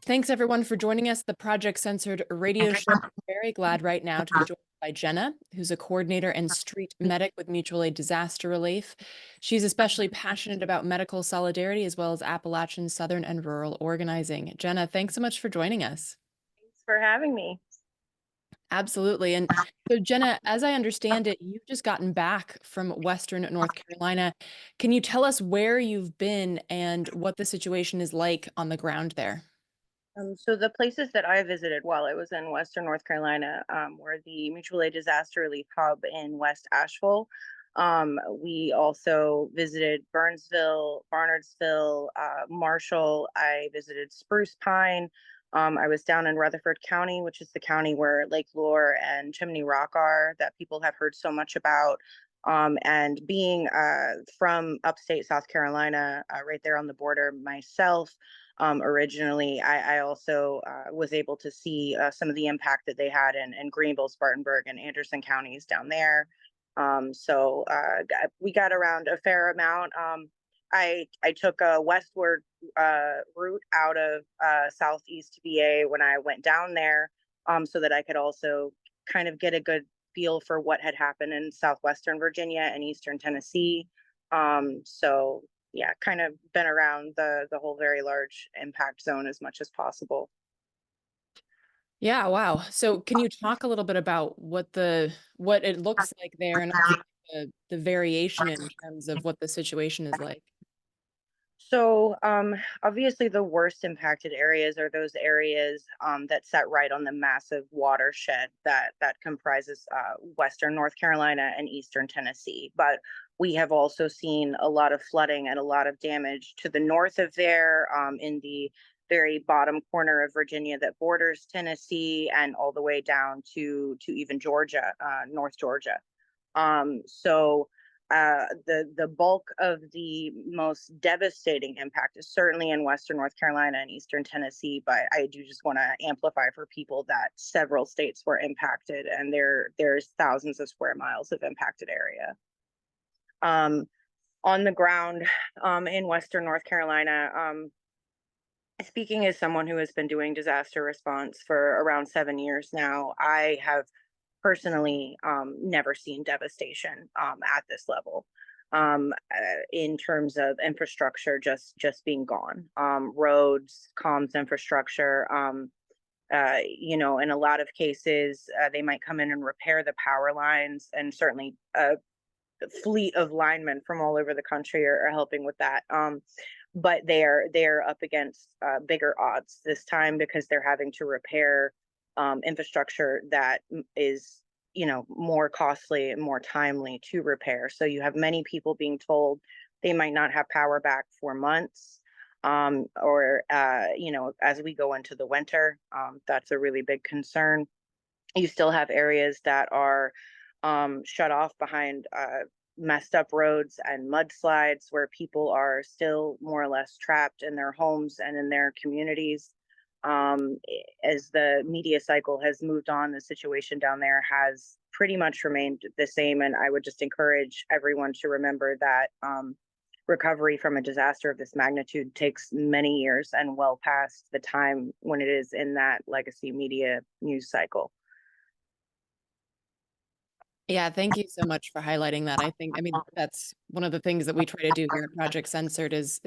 Thanks everyone for joining us, the Project Censored radio show. I'm very glad right now to be joined by Jena, who's a coordinator and street medic with Mutual Aid Disaster Relief. She's especially passionate about medical solidarity as well as Appalachian, Southern, and rural organizing. Jena, thanks so much for joining us. Thanks for having me. Absolutely. And so Jena, as I understand it, you've just gotten back from Western North Carolina. Can you tell us where you've been and what the situation is like on the ground there? So the places that I visited while I was in Western North Carolina were the Mutual Aid Disaster Relief Hub in West Asheville. We also visited Burnsville, Barnardsville, Marshall. I visited Spruce Pine. I was down in Rutherford County, which is the county where Lake Lure and Chimney Rock are, that people have heard so much about. And being from upstate South Carolina, right there on the border myself, originally, I also was able to see some of the impact that they had in Greenville, Spartanburg, and Anderson counties down there. We got around a fair amount. I took a westward route out of southeast VA when I went down there, so that I could also kind of get a good feel for what had happened in southwestern Virginia and eastern Tennessee. So yeah, kind of been around the whole very large impact zone as much as possible. Yeah, wow. So can you talk a little bit about what it looks like there and also the variation in terms of what the situation is like? Obviously, the worst impacted areas are those areas that set right on the massive watershed that comprises Western North Carolina and Eastern Tennessee. But we have also seen a lot of flooding and a lot of damage to the north of there, in the very bottom corner of Virginia that borders Tennessee, and all the way down to even Georgia, North Georgia. So the bulk of the most devastating impact is certainly in Western North Carolina and Eastern Tennessee, but I do just want to amplify for people that several states were impacted, and there's thousands of square miles of impacted area. On the ground, in Western North Carolina, speaking as someone who has been doing disaster response for around 7 years now, I have personally never seen devastation at this level, in terms of infrastructure just being gone. Roads, comms infrastructure. In a lot of cases, they might come in and repair the power lines, and certainly a fleet of linemen from all over the country are helping with that. But they're up against bigger odds this time, because they're having to repair infrastructure that is, more costly and more timely to repair. So you have many people being told they might not have power back for months, or as we go into the winter, that's a really big concern. You still have areas that are shut off behind messed up roads and mudslides, where people are still more or less trapped in their homes and in their communities. As the media cycle has moved on, the situation down there has pretty much remained the same. And I would just encourage everyone to remember that recovery from a disaster of this magnitude takes many years, and well past the time when it is in that legacy media news cycle. Yeah, thank you so much for highlighting that. I mean, that's one of the things that we try to do here at Project Censored is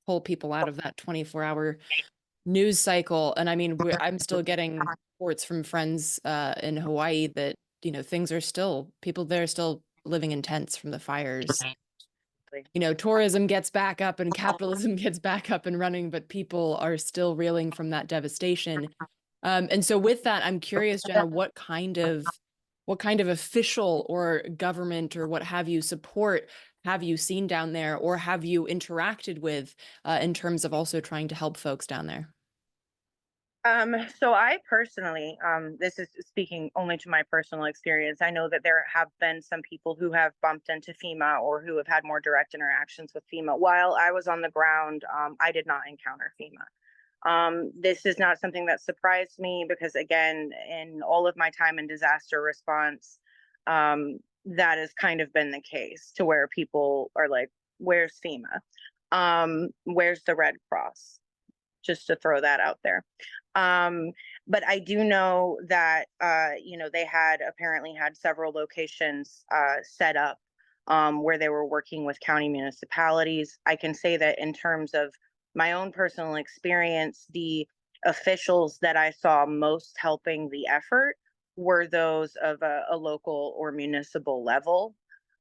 pull people out of that 24-hour news cycle. And I mean, I'm still getting reports from friends in Hawaii that, things are still, people there are still living in tents from the fires. Tourism gets back up and capitalism gets back up and running, but people are still reeling from that devastation. And so with that, I'm curious, Jena, what kind of official or government or what have you support have you seen down there, or have you interacted with in terms of also trying to help folks down there? So I personally, this is speaking only to my personal experience. I know that there have been some people who have bumped into FEMA, or who have had more direct interactions with FEMA. While I was on the ground, I did not encounter FEMA. This is not something that surprised me, because again, in all of my time in disaster response, that has kind of been the case, to where people are like, where's FEMA? Where's the Red Cross? just to throw that out there. Um, but I do know that they had apparently had several locations set up where they were working with county municipalities. I can say that in terms of my own personal experience, the officials that I saw most helping the effort were those of a local or municipal level,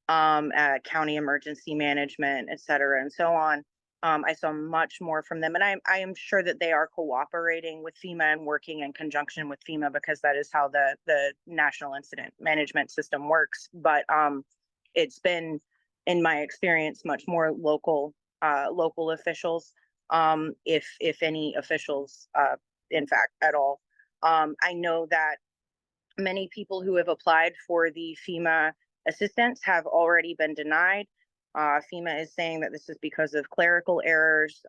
county emergency management, et cetera, and so on. I saw much more from them, and I am sure that they are cooperating with FEMA and working in conjunction with FEMA because that is how the National Incident Management System works. But it's been, in my experience, much more local officials, if any officials, in fact, at all. I know that many people who have applied for the FEMA assistance have already been denied. FEMA is saying that this is because of clerical errors.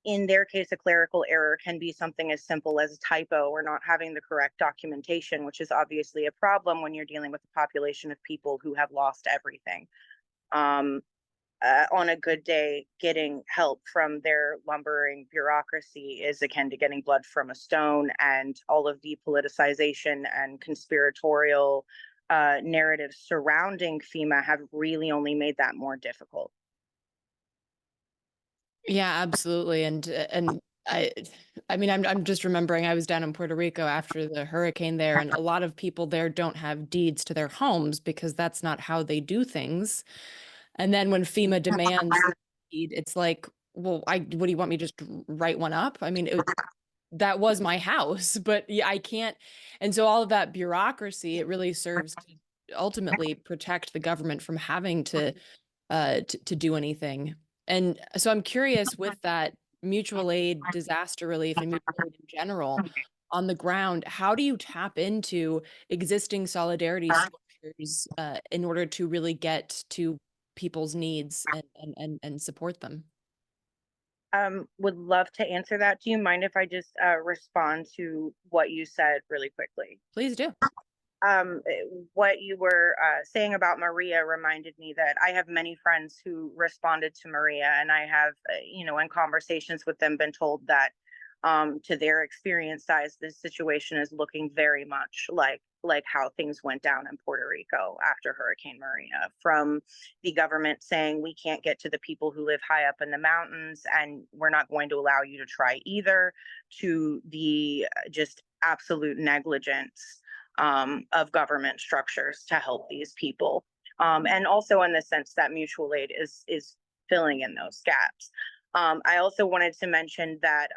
In their case, a clerical error can be something as simple as a typo or not having the correct documentation, which is obviously a problem when you're dealing with a population of people who have lost everything. Um, on a good day, getting help from their lumbering bureaucracy is akin to getting blood from a stone, and all of the politicization and conspiratorial narratives surrounding FEMA have really only made that more difficult. Yeah, absolutely. And I I mean I'm just remembering I was down in Puerto Rico after the hurricane there, and a lot of people there don't have deeds to their homes because that's not how they do things. And then when FEMA demands the deed, it's like, well, what do you want me to just write one up? I mean, that was my house, but yeah, I can't. And so all of that bureaucracy, it really serves to ultimately protect the government from having to do anything. And so I'm curious with that mutual aid, disaster relief, and mutual aid in general on the ground, how do you tap into existing solidarity structures in order to really get to people's needs and support them? Would love to answer that. Do you mind if I just respond to what you said really quickly? Please do. What you were saying about Maria reminded me that I have many friends who responded to Maria, and I have, in conversations with them, been told that, to their experience eyes, this situation is looking very much like how things went down in Puerto Rico after Hurricane Maria. From the government saying we can't get to the people who live high up in the mountains, and we're not going to allow you to try either, to the just absolute negligence of government structures to help these people, and also in the sense that mutual aid is filling in those gaps. I also wanted to mention that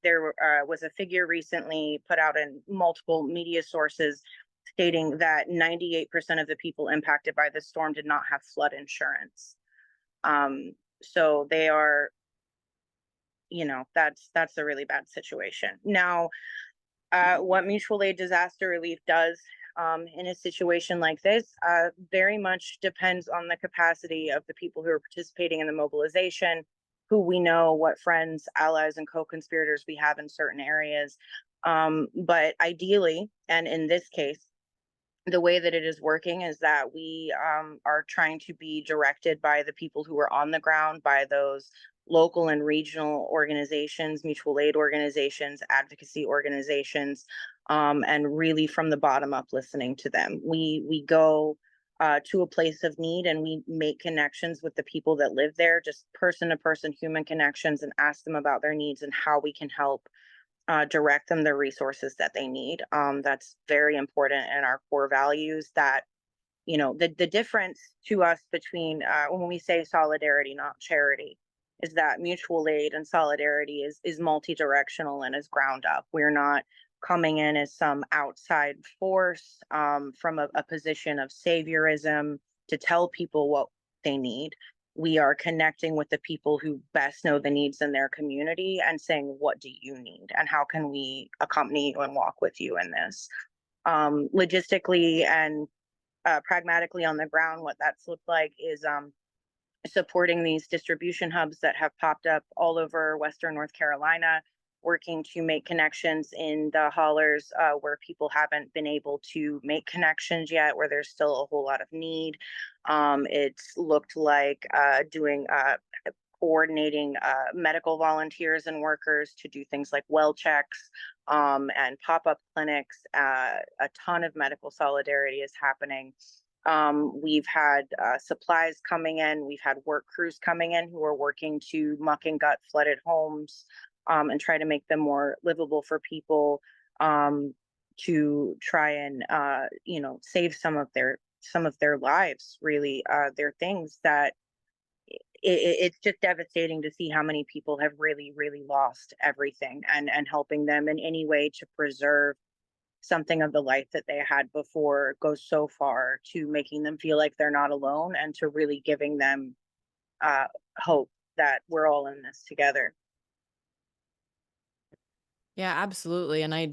there was a figure recently put out in multiple media sources stating that 98% of the people impacted by the storm did not have flood insurance. So they are, that's a really bad situation. Now, what mutual aid disaster relief does in a situation like this very much depends on the capacity of the people who are participating in the mobilization, who we know, what friends, allies, and co-conspirators we have in certain areas. But ideally, and in this case, the way that it is working is that we are trying to be directed by the people who are on the ground, by those local and regional organizations, mutual aid organizations, advocacy organizations, and really from the bottom up listening to them. We go to a place of need and we make connections with the people that live there, just person to person human connections, and ask them about their needs and how we can help direct them the resources that they need. That's very important in our core values. That the difference to us between when we say solidarity, not charity, is that mutual aid and solidarity is multi-directional and is ground up. We're not coming in as some outside force from a position of saviorism to tell people what they need. We are connecting with the people who best know the needs in their community and saying, what do you need? And how can we accompany you and walk with you in this? Logistically and pragmatically on the ground, what that's looked like is supporting these distribution hubs that have popped up all over Western North Carolina, working to make connections in the hollers where people haven't been able to make connections yet, where there's still a whole lot of need. It's looked like doing coordinating medical volunteers and workers to do things like well checks and pop-up clinics. A ton of medical solidarity is happening. We've had supplies coming in. We've had work crews coming in who are working to muck and gut flooded homes and try to make them more livable for people, to try and save some of their lives. Really, they're things that it's just devastating to see how many people have really lost everything, and helping them in any way to preserve something of the life that they had before goes so far to making them feel like they're not alone, and to really giving them uh, hope that we're all in this together. Yeah, absolutely. And I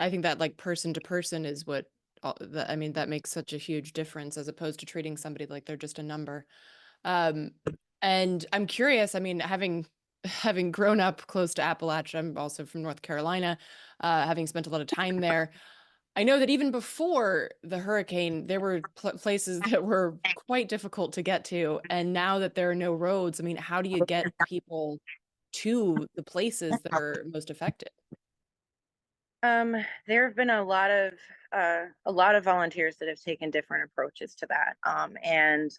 think that like person to person is what I mean, that makes such a huge difference as opposed to treating somebody like they're just a number. Um, and I'm curious, I mean, having grown up close to Appalachia, I'm also from North Carolina, having spent a lot of time there. I know that even before the hurricane, there were places that were quite difficult to get to. And now that there are no roads, I mean, how do you get people to the places that are most affected? Um, there have been a lot of volunteers that have taken different approaches to that. And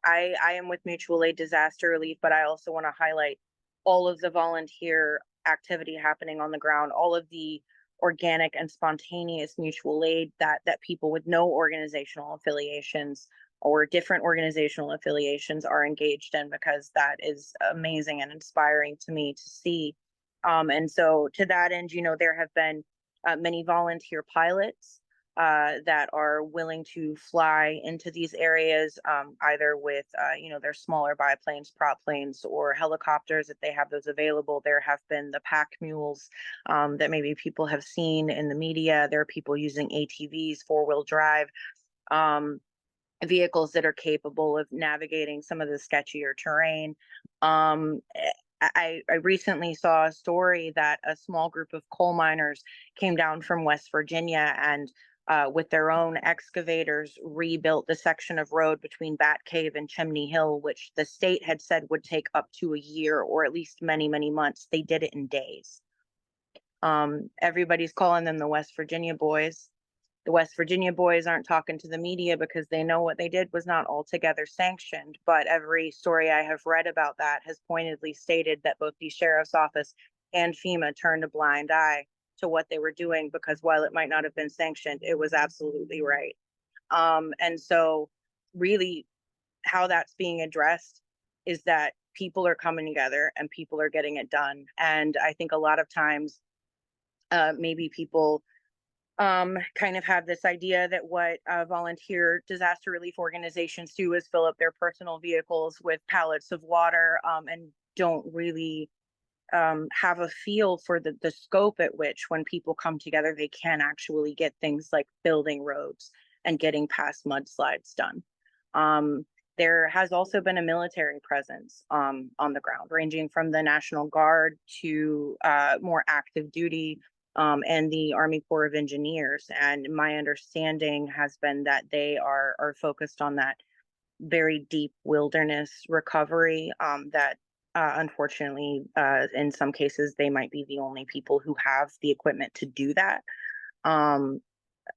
I am with mutual aid disaster relief, but I also want to highlight all of the volunteer activity happening on the ground, all of the organic and spontaneous mutual aid that people with no organizational affiliations or different organizational affiliations are engaged in, because that is amazing and inspiring to me to see. And so, to that end, there have been many volunteer pilots that are willing to fly into these areas, either with, their smaller biplanes, prop planes, or helicopters if they have those available. There have been the pack mules that maybe people have seen in the media. There are people using ATVs, four-wheel drive. Um, Vehicles that are capable of navigating some of the sketchier terrain. Um, I recently saw a story that a small group of coal miners came down from West Virginia and, with their own excavators, rebuilt the section of road between Bat Cave and Chimney Hill, which the state had said would take up to a year or at least many months. They did it in days. Everybody's calling them the West Virginia boys. The West Virginia boys aren't talking to the media because they know what they did was not altogether sanctioned. But every story I have read about that has pointedly stated that both the sheriff's office and FEMA turned a blind eye to what they were doing, because while it might not have been sanctioned, it was absolutely right. And so, really, how that's being addressed is that people are coming together and people are getting it done. And I think a lot of times, maybe people kind of have this idea that what volunteer disaster relief organizations do is fill up their personal vehicles with pallets of water, and don't really have a feel for the scope at which, when people come together, they can actually get things like building roads and getting past mudslides done. Um, there has also been a military presence on the ground, ranging from the National Guard to more active duty, and the Army Corps of Engineers. And my understanding has been that they are focused on that very deep wilderness recovery. That unfortunately, in some cases, they might be the only people who have the equipment to do that. Um,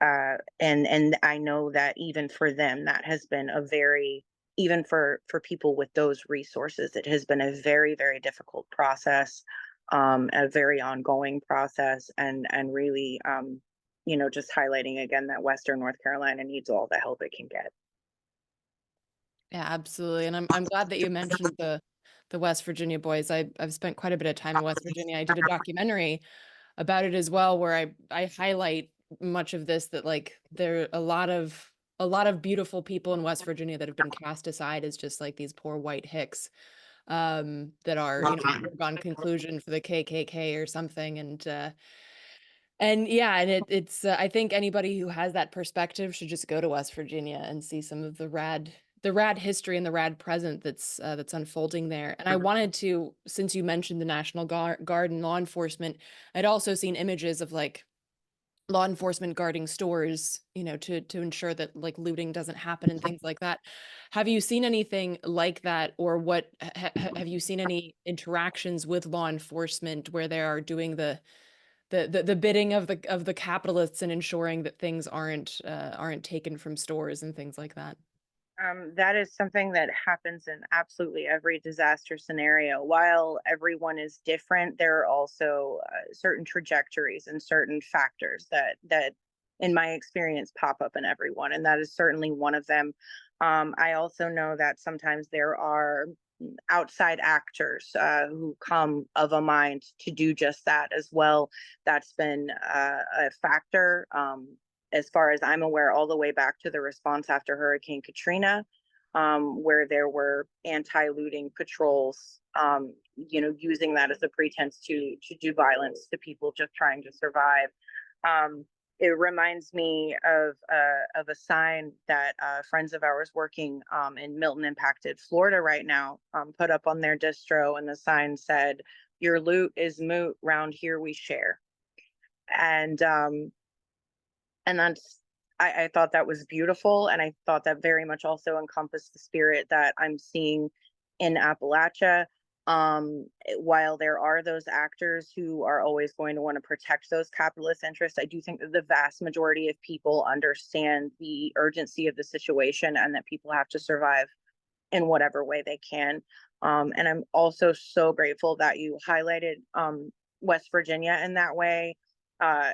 and I know that even for them, that has been a very, even for people with those resources, it has been a very difficult process, a very ongoing process, and really, just highlighting again that Western North Carolina needs all the help it can get. Yeah, absolutely. And I'm glad that you mentioned the West Virginia boys. I've spent quite a bit of time in West Virginia. I did a documentary about it as well, where I highlight much of this, that like there are a lot of beautiful people in West Virginia that have been cast aside as just like these poor white hicks, that are, foregone conclusion for the KKK or something. And yeah, and it's I think anybody who has that perspective should just go to West Virginia and see some of the rad history and the rad present that's unfolding there. And I wanted to, since you mentioned the National Guard and law enforcement, I'd also seen images of like law enforcement guarding stores, to ensure that like looting doesn't happen and things like that. Have you seen anything like that, or have you seen any interactions with law enforcement where they are doing the bidding of the capitalists and ensuring that things aren't taken from stores and things like that? That is something that happens in absolutely every disaster scenario. While everyone is different, there are also certain trajectories and certain factors that, in my experience, pop up in everyone, and that is certainly one of them. I also know that sometimes there are outside actors who come of a mind to do just that as well. That's been a factor. As far as I'm aware, all the way back to the response after Hurricane Katrina, where there were anti-looting patrols, using that as a pretense to do violence to people just trying to survive. It reminds me of a sign that friends of ours working in Milton impacted Florida right now put up on their distro, and the sign said, "Your loot is moot. Round here we share." And I thought that was beautiful, and I thought that very much also encompassed the spirit that I'm seeing in Appalachia. While there are those actors who are always going to want to protect those capitalist interests, I do think that the vast majority of people understand the urgency of the situation and that people have to survive in whatever way they can. And I'm also so grateful that you highlighted West Virginia in that way, uh,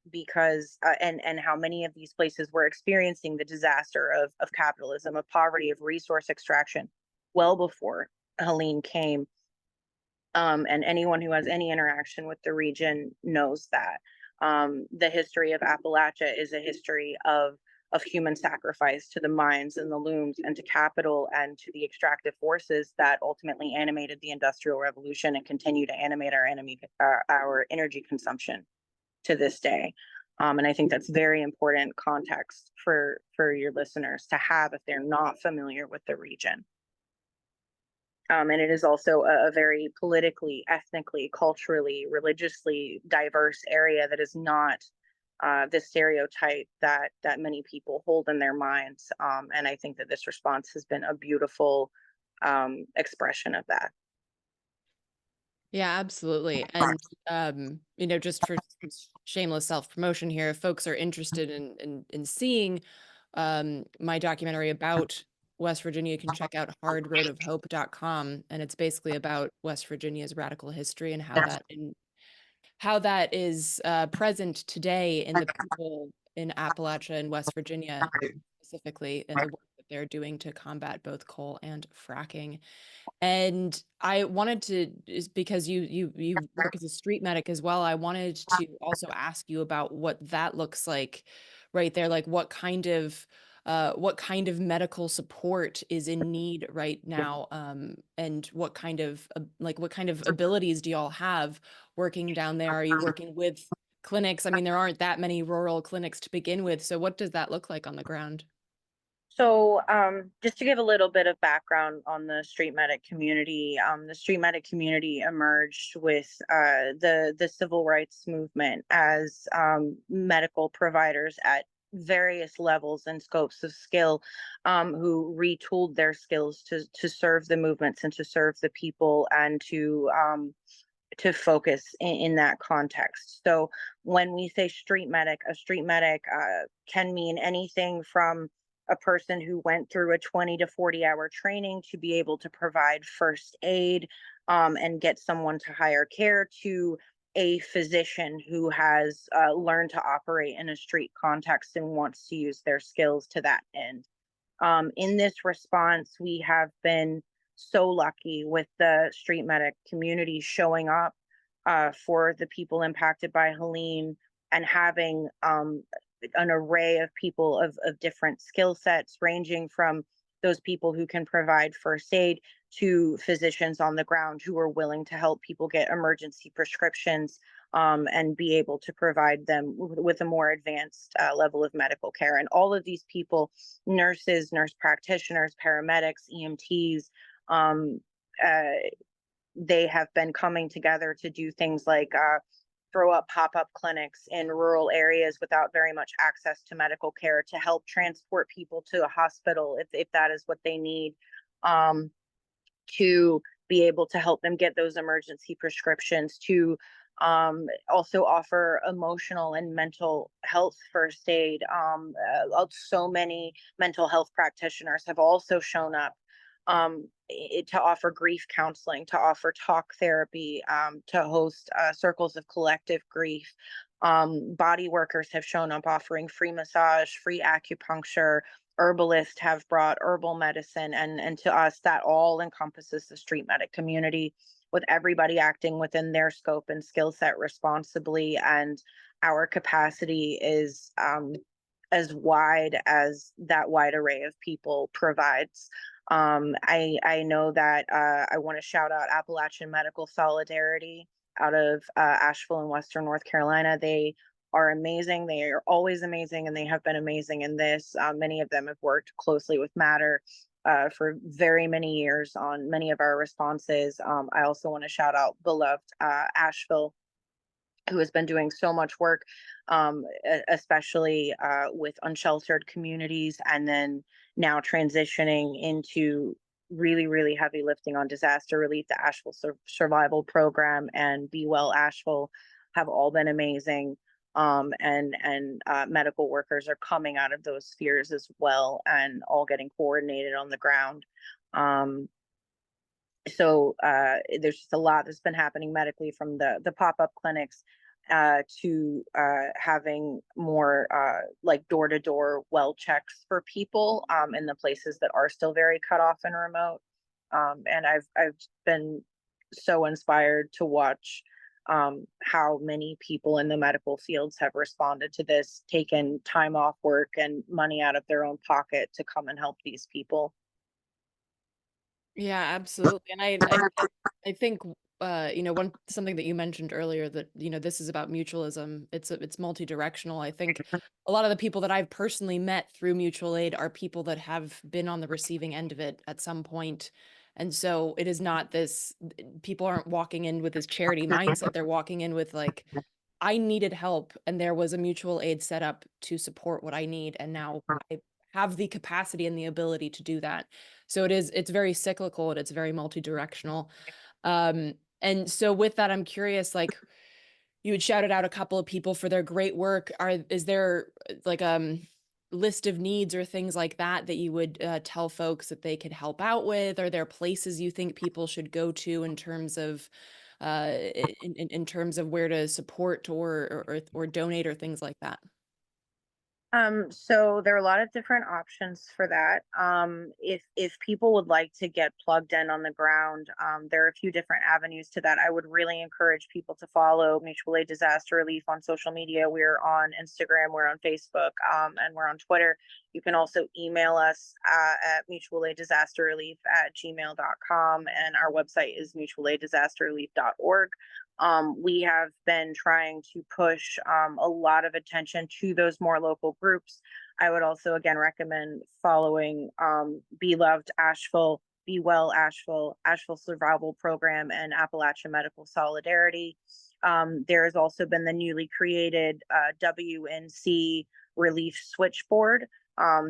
because and how many of these places were experiencing the disaster of capitalism, of poverty, of resource extraction, well before Helene came. And anyone who has any interaction with the region knows that. The history of Appalachia is a history of human sacrifice to the mines and the looms and to capital and to the extractive forces that ultimately animated the Industrial Revolution and continue to animate our energy consumption to this day. And I think that's very important context for your listeners to have if they're not familiar with the region. And it is also a very politically, ethnically, culturally, religiously diverse area that is not the stereotype that many people hold in their minds. And I think that this response has been a beautiful expression of that. Yeah, absolutely. And just for shameless self-promotion here, if folks are interested in seeing my documentary about West Virginia, you can check out hardroadofhope.com, and it's basically about West Virginia's radical history and how that is present today in the people in Appalachia and West Virginia specifically, and the work that they're doing to combat both coal and fracking. And I wanted to, is because you work as a street medic as well, I wanted to also ask you about what that looks like right there. Like what kind of medical support is in need right now, and what kind of abilities do y'all have working down there? Are you working with clinics? I mean, there aren't that many rural clinics to begin with, so what does that look like on the ground? So, just to give a little bit of background on the street medic community emerged with the civil rights movement as medical providers at various levels and scopes of skill, who retooled their skills to serve the movements and to serve the people and to focus in that context. So when we say street medic, a street medic can mean anything from a person who went through a 20 to 40-hour training to be able to provide first aid, and get someone to higher care, to a physician who has learned to operate in a street context and wants to use their skills to that end. In this response, we have been so lucky with the street medic community showing up for the people impacted by Helene and having an array of people of different skill sets, ranging from those people who can provide first aid to physicians on the ground who are willing to help people get emergency prescriptions, and be able to provide them with a more advanced level of medical care. And all of these people, nurses, nurse practitioners, paramedics, EMTs, um, uh, they have been coming together to do things like throw up pop-up clinics in rural areas without very much access to medical care to help transport people to a hospital if that is what they need, um, to be able to help them get those emergency prescriptions, to also offer emotional and mental health first aid. So many mental health practitioners have also shown up to offer grief counseling, to offer talk therapy, to host circles of collective grief. Body workers have shown up offering free massage, free acupuncture. Herbalists have brought herbal medicine, and to us that all encompasses the street medic community, with everybody acting within their scope and skill set responsibly, and our capacity is as wide as that wide array of people provides. I know that I want to shout out Appalachian Medical Solidarity out of Asheville in Western North Carolina. They are amazing. They are always amazing, and they have been amazing in this. Many of them have worked closely with Matter for very many years on many of our responses. I also want to shout out beloved Asheville, who has been doing so much work, especially with unsheltered communities, and then now transitioning into really, really heavy lifting on disaster relief. The Asheville Survival Program and Be Well Asheville have all been amazing. And medical workers are coming out of those spheres as well, and all getting coordinated on the ground. Um, there's just a lot that's been happening medically, from the pop-up clinics to having more like door-to-door well checks for people in the places that are still very cut off and remote. And I've been so inspired to watch how many people in the medical fields have responded to this, taken time off work and money out of their own pocket to come and help these people. Yeah, absolutely. And I think one something that you mentioned earlier, that this is about mutualism. It's multi-directional. I think a lot of the people that I've personally met through mutual aid are people that have been on the receiving end of it at some point. And so it is not this, people aren't walking in with this charity mindset. They're walking in with like, I needed help and there was a mutual aid set up to support what I need, and now I have the capacity and the ability to do that. So it's very cyclical and it's very multi-directional. And so with that, I'm curious, like, you had shouted out a couple of people for their great work. Is there like list of needs or things like that that you would tell folks that they could help out with? Are there places you think people should go to in terms of in terms of where to support or donate or things like that? So there are a lot of different options for that. If people would like to get plugged in on the ground, there are a few different avenues to that. I would really encourage people to follow Mutual Aid Disaster Relief on social media. We're on Instagram, we're on Facebook, and we're on Twitter. You can also email us at mutualaiddisasterrelief@gmail.com, and our website is mutualaiddisasterrelief.org. We have been trying to push a lot of attention to those more local groups. I would also, again, recommend following Be Loved Asheville, Be Well Asheville, Asheville Survival Program, and Appalachia Medical Solidarity. There has also been the newly created WNC Relief Switchboard.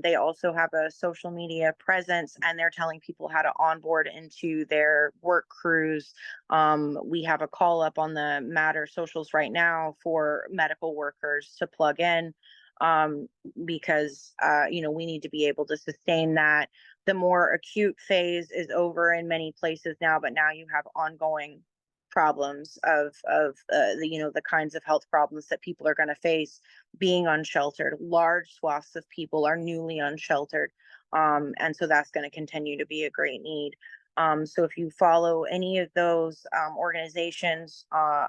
They also have a social media presence, and they're telling people how to onboard into their work crews. We have a call up on the Matter socials right now for medical workers to plug in, um, because we need to be able to sustain that. The more acute phase is over in many places now, but now you have ongoing problems of the kinds of health problems that people are going to face being unsheltered. Large swaths of people are newly unsheltered. And so that's going to continue to be a great need. So if you follow any of those organizations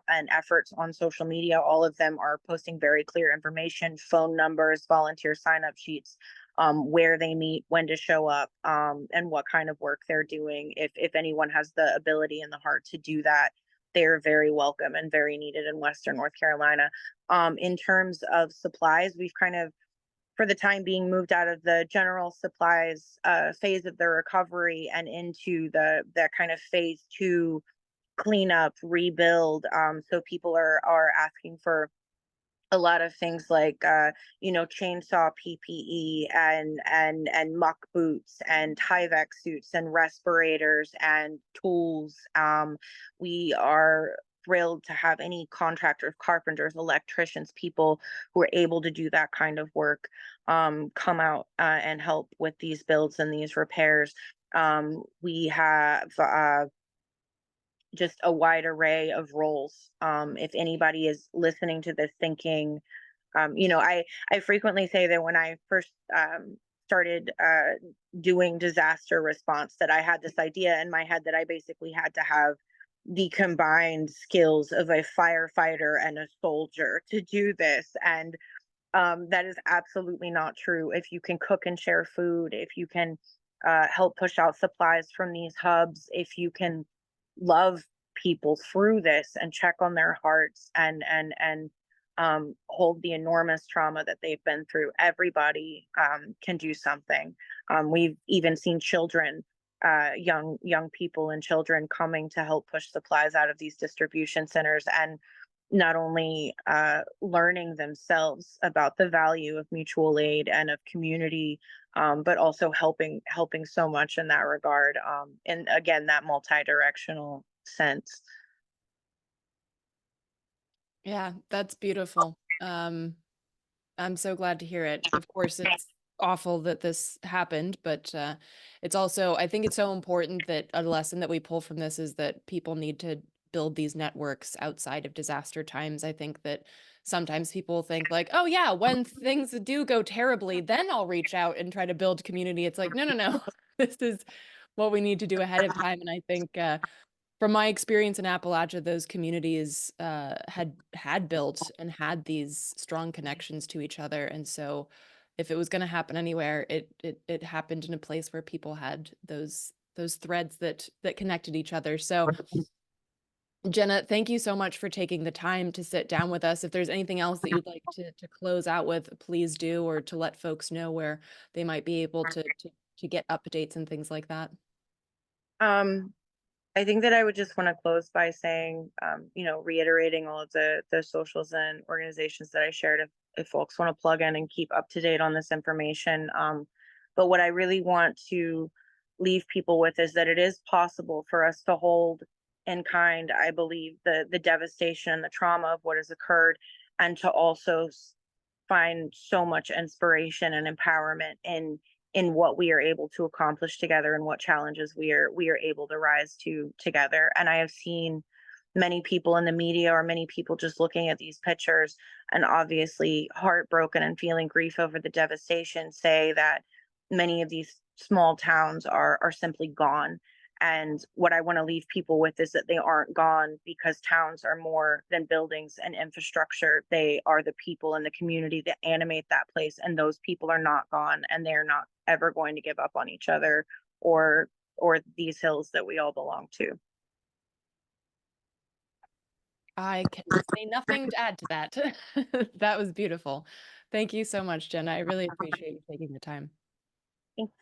and efforts on social media, all of them are posting very clear information, phone numbers, volunteer sign up sheets, where they meet, when to show up, and what kind of work they're doing. If anyone has the ability and the heart to do that, they're very welcome and very needed in Western North Carolina. In terms of supplies, we've kind of, for the time being, moved out of the general supplies phase of the recovery and into the kind of phase two clean up, rebuild. So people are asking for a lot of things like chainsaw PPE and muck boots and Tyvek suits and respirators and tools. We are thrilled to have any contractors, carpenters, electricians, people who are able to do that kind of work come out and help with these builds and these repairs. We have just a wide array of roles. If anybody is listening to this thinking, I frequently say that when I first started doing disaster response, that I had this idea in my head that I basically had to have the combined skills of a firefighter and a soldier to do this. And that is absolutely not true. If you can cook and share food, if you can help push out supplies from these hubs, if you can love people through this and check on their hearts and hold the enormous trauma that they've been through, everybody can do something. We've even seen children, young people and children coming to help push supplies out of these distribution centers, and not only learning themselves about the value of mutual aid and of community, but also helping so much in that regard. And again, that multi-directional sense. Yeah, that's beautiful. I'm so glad to hear it. Of course, it's awful that this happened, but it's also, I think it's so important that a lesson that we pull from this is that people need to build these networks outside of disaster times. I think that sometimes people think like, oh yeah, when things do go terribly, then I'll reach out and try to build community. It's like, no, no, no. This is what we need to do ahead of time. And I think from my experience in Appalachia, those communities had built and had these strong connections to each other, and so if it was going to happen anywhere, it happened in a place where people had those threads that connected each other. So, Jenna, thank you so much for taking the time to sit down with us. If there's anything else that you'd like to close out with, please do, or to let folks know where they might be able to get updates and things like that. Um, I think that I would just want to close by saying, reiterating all of the socials and organizations that I shared. If folks want to plug in and keep up to date on this information, but what I really want to leave people with is that it is possible for us to hold in kind, I believe, the devastation, the trauma of what has occurred, and to also find so much inspiration and empowerment in what we are able to accomplish together and what challenges we are able to rise to together. And I have seen many people in the media, or many people just looking at these pictures and obviously heartbroken and feeling grief over the devastation, say that many of these small towns are simply gone. And what I want to leave people with is that they aren't gone because towns are more than buildings and infrastructure. They are the people in the community that animate that place. And those people are not gone, and they're not ever going to give up on each other or these hills that we all belong to. I can say nothing to add to that. That was beautiful. Thank you so much, Jenna. I really appreciate you taking the time. Thanks.